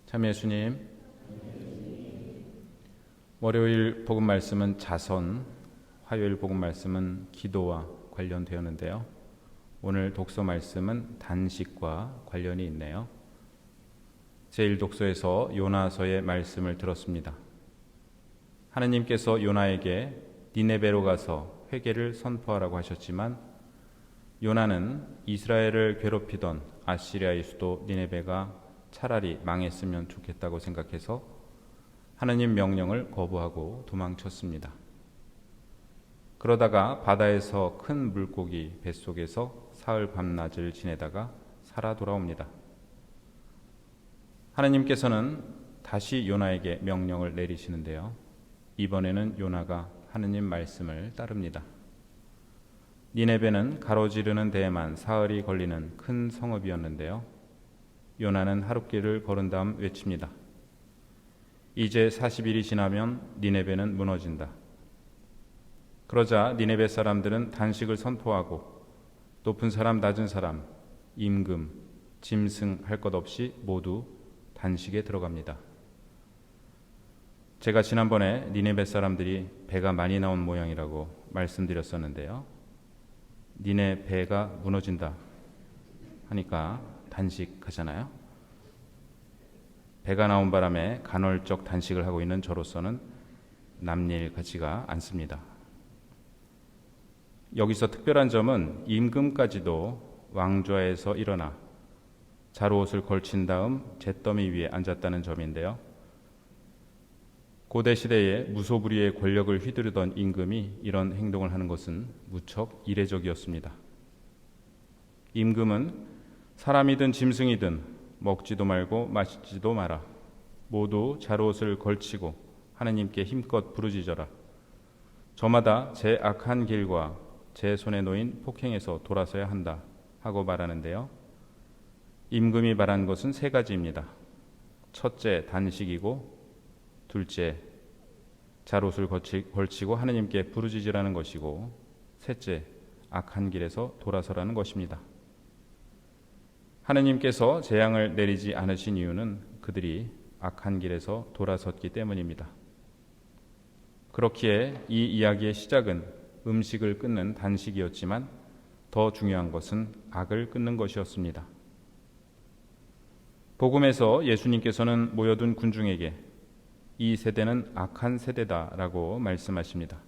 참 예수님, 월요일 복음 말씀은 자선, 화요일 복음 말씀은 기도와 관련되었는데요. 오늘 독서 말씀은 단식과 관련이 있네요. 제1독서에서 요나서의 말씀을 들었습니다. 하느님께서 요나에게 니네베로 가서 회개를 선포하라고 하셨지만 요나는 이스라엘을 괴롭히던 아시리아의 수도 니네베가 차라리 망했으면 좋겠다고 생각해서 하느님 명령을 거부하고 도망쳤습니다. 그러다가 바다에서 큰 물고기 뱃속에서 사흘 밤낮을 지내다가 살아 돌아옵니다. 하느님께서는 다시 요나에게 명령을 내리시는데요. 이번에는 요나가 하느님 말씀을 따릅니다. 니네베는 가로지르는 데에만 사흘이 걸리는 큰 성읍이었는데요. 요나는 하룻길을 걸은 다음 외칩니다. 이제 40일이 지나면 니네베는 무너진다. 그러자 니네베 사람들은 단식을 선포하고 높은 사람 낮은 사람, 임금, 짐승 할 것 없이 모두 단식에 들어갑니다. 제가 지난번에 니네베 사람들이 배가 많이 나온 모양이라고 말씀드렸었는데요. 니네 배가 무너진다 하니까 단식하잖아요. 배가 나온 바람에 간헐적 단식을 하고 있는 저로서는 남일 같지가 않습니다. 여기서 특별한 점은 임금까지도 왕좌에서 일어나 자루옷을 걸친 다음 잿더미 위에 앉았다는 점인데요. 고대 시대에 무소불위의 권력을 휘두르던 임금이 이런 행동을 하는 것은 무척 이례적이었습니다. 임금은 사람이든 짐승이든 먹지도 말고 마시지도 마라. 모두 자루옷을 걸치고 하느님께 힘껏 부르짖어라. 저마다 제 악한 길과 제 손에 놓인 폭행에서 돌아서야 한다 하고 말하는데요. 임금이 말한 것은 세 가지입니다. 첫째, 단식이고, 둘째, 자루옷을 걸치고 하느님께 부르짖으라는 것이고, 셋째, 악한 길에서 돌아서라는 것입니다. 하느님께서 재앙을 내리지 않으신 이유는 그들이 악한 길에서 돌아섰기 때문입니다. 그렇기에 이 이야기의 시작은 음식을 끊는 단식이었지만 더 중요한 것은 악을 끊는 것이었습니다. 복음에서 예수님께서는 모여든 군중에게 이 세대는 악한 세대다라고 말씀하십니다.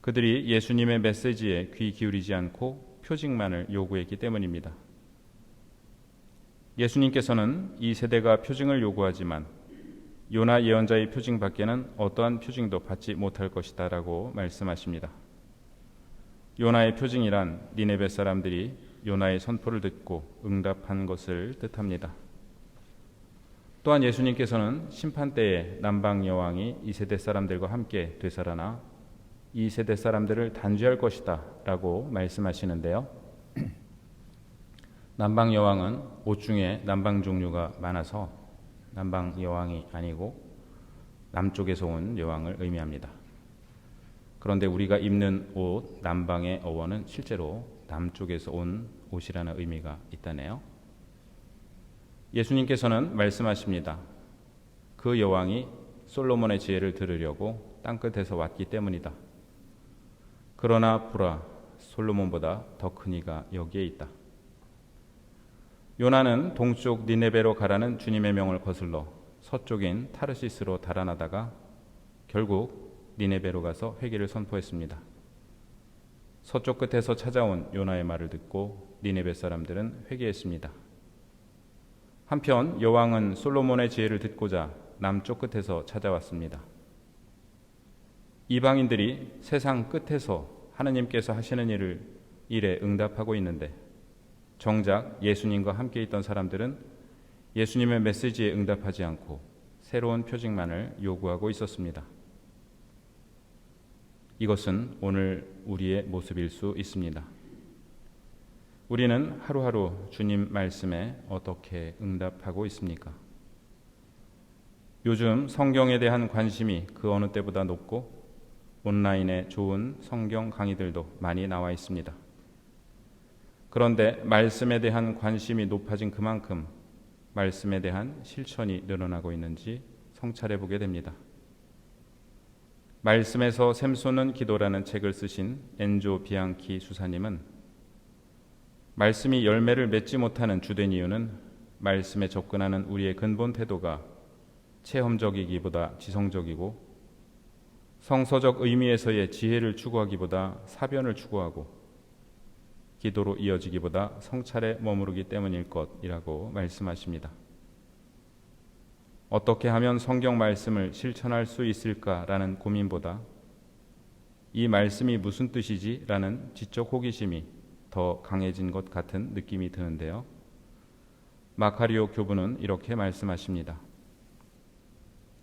그들이 예수님의 메시지에 귀 기울이지 않고 표징만을 요구했기 때문입니다. 예수님께서는 이 세대가 표징을 요구하지만 요나 예언자의 표징 밖에는 어떠한 표징도 받지 못할 것이다 라고 말씀하십니다. 요나의 표징이란 니네베 사람들이 요나의 선포를 듣고 응답한 것을 뜻합니다. 또한 예수님께서는 심판 때에 남방 여왕이 이 세대 사람들과 함께 되살아나 이 세대 사람들을 단죄할 것이다 라고 말씀하시는데요. 남방 여왕은 옷 중에 남방 종류가 많아서 남방 여왕이 아니고 남쪽에서 온 여왕을 의미합니다. 그런데 우리가 입는 옷 남방의 어원은 실제로 남쪽에서 온 옷이라는 의미가 있다네요. 예수님께서는 말씀하십니다. 그 여왕이 솔로몬의 지혜를 들으려고 땅끝에서 왔기 때문이다. 그러나 보라, 솔로몬보다 더 큰 이가 여기에 있다. 요나는 동쪽 니네베로 가라는 주님의 명을 거슬러 서쪽인 타르시스로 달아나다가 결국 니네베로 가서 회개를 선포했습니다. 서쪽 끝에서 찾아온 요나의 말을 듣고 니네베 사람들은 회개했습니다. 한편 여왕은 솔로몬의 지혜를 듣고자 남쪽 끝에서 찾아왔습니다. 이방인들이 세상 끝에서 하느님께서 하시는 일에 응답하고 있는데 정작 예수님과 함께 있던 사람들은 예수님의 메시지에 응답하지 않고 새로운 표징만을 요구하고 있었습니다. 이것은 오늘 우리의 모습일 수 있습니다. 우리는 하루하루 주님 말씀에 어떻게 응답하고 있습니까? 요즘 성경에 대한 관심이 그 어느 때보다 높고 온라인에 좋은 성경 강의들도 많이 나와 있습니다. 그런데 말씀에 대한 관심이 높아진 그만큼 말씀에 대한 실천이 늘어나고 있는지 성찰해 보게 됩니다. 말씀에서 샘솟는 기도라는 책을 쓰신 엔조 비앙키 수사님은 말씀이 열매를 맺지 못하는 주된 이유는 말씀에 접근하는 우리의 근본 태도가 체험적이기보다 지성적이고 성서적 의미에서의 지혜를 추구하기보다 사변을 추구하고 기도로 이어지기보다 성찰에 머무르기 때문일 것이라고 말씀하십니다. 어떻게 하면 성경 말씀을 실천할 수 있을까라는 고민보다 이 말씀이 무슨 뜻이지? 라는 지적 호기심이 더 강해진 것 같은 느낌이 드는데요. 마카리오 교부는 이렇게 말씀하십니다.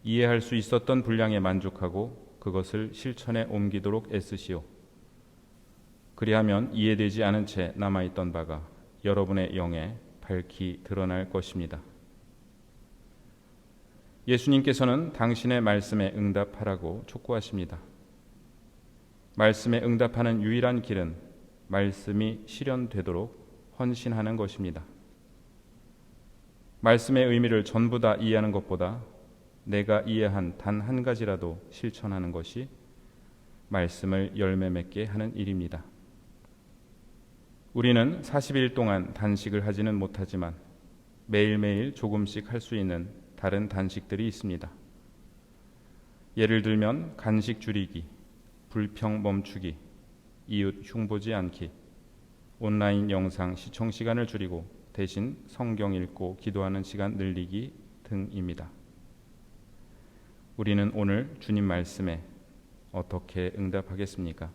이해할 수 있었던 분량에 만족하고 그것을 실천에 옮기도록 애쓰시오. 그리하면 이해되지 않은 채 남아있던 바가 여러분의 영에 밝히 드러날 것입니다. 예수님께서는 당신의 말씀에 응답하라고 촉구하십니다. 말씀에 응답하는 유일한 길은 말씀이 실현되도록 헌신하는 것입니다. 말씀의 의미를 전부 다 이해하는 것보다 내가 이해한 단 한 가지라도 실천하는 것이 말씀을 열매 맺게 하는 일입니다. 우리는 40일 동안 단식을 하지는 못하지만 매일매일 조금씩 할 수 있는 다른 단식들이 있습니다. 예를 들면 간식 줄이기, 불평 멈추기, 이웃 흉보지 않기, 온라인 영상 시청 시간을 줄이고 대신 성경 읽고 기도하는 시간 늘리기 등입니다. 우리는 오늘 주님 말씀에 어떻게 응답하겠습니까?